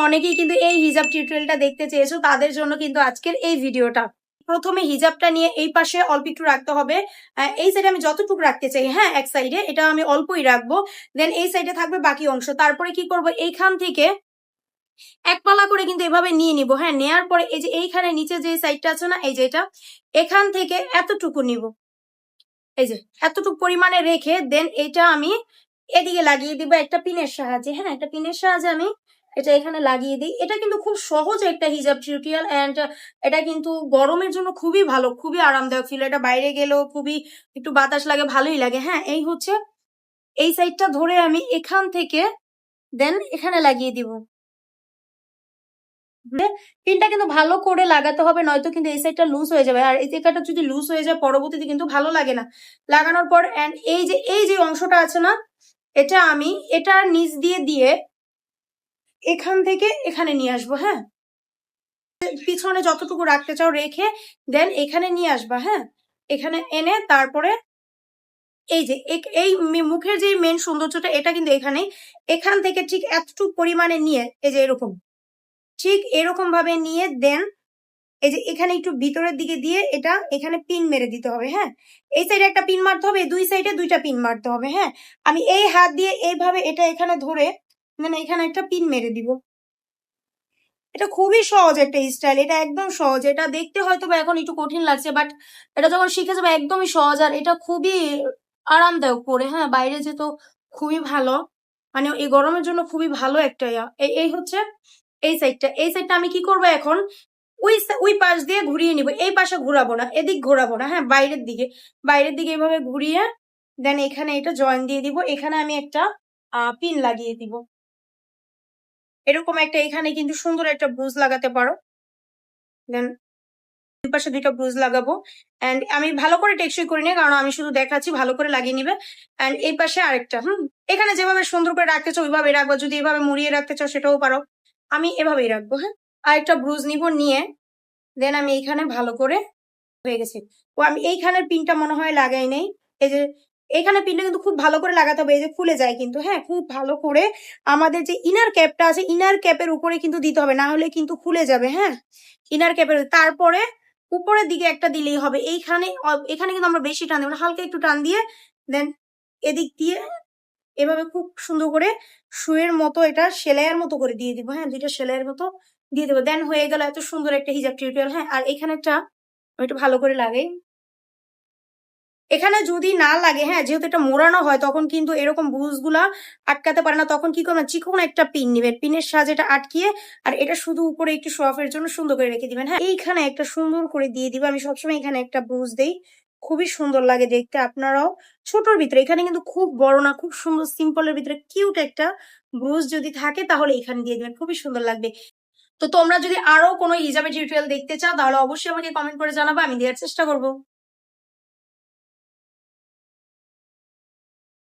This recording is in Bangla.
অনেকেই কিন্তু এই হিজাব টিউটোরিয়ালটা দেখতে চেয়েছো, তাদের জন্য কিন্তু আজকের এই ভিডিওটা। প্রথমে হিজাবটা নিয়ে এই পাশে অল্প একটু রাখতে হবে। এই সাইডে আমি যতটুকু রাখতে চাই, হ্যাঁ এক সাইডে এটা আমি অল্পই রাখবো। দেন এই সাইডে থাকবে বাকি অংশ। তারপরে কি করব, এইখান থেকে এক পালা করে কিন্তু এভাবে নিয়ে নিব। হ্যাঁ, নেয়ার পরে এই যে এইখানে নিচে যে সাইডটা আছে না, এই যে এটা, এখান থেকে এতটুকু নিব, এই যে এতটুকু পরিমাণে রেখে দেন এটা আমি এদিকে লাগিয়ে দিব একটা পিনের সাহায্যে। হ্যাঁ, একটা পিনের সাহায্যে আমি এটা এখানে লাগিয়ে দিই। এটা কিন্তু খুব সহজ একটা হিজাব টিউটোরিয়াল এন্ড এটা কিন্তু গরমের জন্য খুবই ভালো, খুবই আরামদায়ক ফিল। এটা বাইরে গেলেও খুবই একটু বাতাস লাগে, ভালোই লাগে। হ্যাঁ, এই হচ্ছে এই সাইডটা ধরে আমি এখান থেকে দেন এখানে লাগিয়ে দিব। পিনটা কিন্তু ভালো করে লাগাতে হবে, নয়তো কিন্তু এই সাইডটা লুজ হয়ে যাবে। আর এই জায়গাটা যদি লুজ হয়ে যায় পরবর্তীতে কিন্তু ভালো লাগে না। লাগানোর পর এন্ড এই যে অংশটা আছে না, এটা আমি এটার নিচ দিয়ে দিয়ে এখান থেকে এখানে নিয়ে আসবো। হ্যাঁ, পিছনে যতটুকু রাখতে চাও রেখে দেন এখানে নিয়ে আসবা। হ্যাঁ, এখানে এনে তারপরে এই যে এই মুখের যে মেন সৌন্দর্যটা এটা কিন্তু এখান থেকে ঠিক এতটুকু পরিমাণে নিয়ে এই যে এরকম, ঠিক এরকম ভাবে নিয়ে দেন এই যে এখানে একটু ভিতরের দিকে দিয়ে এটা এখানে পিন মেরে দিতে হবে। হ্যাঁ, এই সাইডে একটা পিন মারতে হবে, দুই সাইডে দুইটা পিন মারতে হবে। হ্যাঁ, আমি এই হাত দিয়ে এইভাবে এটা এখানে ধরে মানে এখানে একটা পিন মেরে দিব। এটা খুবই সহজ একটা স্টাইল, এটা একদম সহজ। এটা দেখতে হয়তো বা এখন একটু কঠিন লাগছে, বাট এটা যখন শিখে যাবে একদমই সহজ। আর এটা খুবই আরামদায়ক পরে। হ্যাঁ, বাইরে যেত খুবই ভালো, মানে এই গরমের জন্য খুবই ভালো একটা এই হচ্ছে এই সাইডটা আমি কি করবো এখন, ওই পাশ দিয়ে ঘুরিয়ে নিব। এই পাশে ঘুরাবো না, এদিক ঘোরাবো না। হ্যাঁ, বাইরের দিকে এভাবে ঘুরিয়ে দেন এখানে এটা জয়েন দিয়ে দিব। এখানে আমি একটা পিন লাগিয়ে দিব। এরকম একটা এখানে কিন্তু সুন্দর একটা ব্রুজ লাগাতে পারো। দেন দুই পাশে দুইটা ব্রুজ লাগাবো এন্ড আমি ভালো করে টেকসই করে নিই, কারণ আমি শুধু দেখাচ্ছি, ভালো করে লাগিয়ে নিবে। এন্ড এই পাশে আরেকটা এখানে যেভাবে সুন্দর করে রাখতে চাও ওইভাবে রাখবো, যদি এভাবে মুড়িয়ে রাখতে চাও সেটাও পারো। আমি এভাবেই রাখবো। হ্যাঁ, আরেকটা ব্রুজ নিব, নিয়ে দেন আমি এইখানে ভালো করে হয়ে গেছে। ও আমি এইখানের পিনটা মনে হয় লাগাই নেই। এই যে এইখানে পিনটা কিন্তু খুব ভালো করে লাগাতে হবে, এই যে খুলে যায় কিন্তু। হ্যাঁ, খুব ভালো করে আমাদের যে ইনার ক্যাপটা আছে, ইনার ক্যাপের উপরে কিন্তু দিতে হবে, না হলে কিন্তু খুলে যাবে। হ্যাঁ, ইনার ক্যাপের তারপরে উপরের দিকে একটা দিলেই হবে। এখানে কিন্তু আমরা বেশি টান দেবো না, হালকা একটু টান দিয়ে দেন এদিক দিয়ে এভাবে খুব সুন্দর করে শুয়ের মতো এটা সেলাইয়ের মতো করে দিয়ে দিব। হ্যাঁ, দুইটা সেলাইয়ের মতো দিয়ে দেবো। দেন হয়ে গেল এত সুন্দর একটা হিজাব টিউটোরিয়াল। হ্যাঁ, আর এখানে একটা আমি একটু ভালো করে লাগাই। এখানে যদি না লাগে, হ্যাঁ যেহেতু এটা মোড়ানো হয়, তখন কিন্তু এরকম বুজগুলা আটকাতে পারে না। তখন কি করবেন, চিকন একটা পিন নিবেন, পিনের সাহায্যে এটা আটকিয়ে আর এটা শুধু উপরে একটু শো অফের জন্য সুন্দর করে রেখে দিবেন। হ্যাঁ, এইখানে একটা সুন্দর করে দিয়ে দিবেন। আমি সবসময় এখানে একটা বুজ দেই, খুবই সুন্দর লাগে দেখতে। আপনারাও ছোটর ভিতরে, এখানে কিন্তু খুব বড় না, খুব সুন্দর সিম্পলের ভিতরে কিউট একটা ব্রুজ যদি থাকে তাহলে এখানে দিয়ে দিবেন, খুবই সুন্দর লাগবে। তো তোমরা যদি আরো কোনো হিজাবের টিউটোরিয়াল দেখতে চাও তাহলে অবশ্যই আমাকে কমেন্ট করে জানাবো, আমি দেওয়ার চেষ্টা করবো।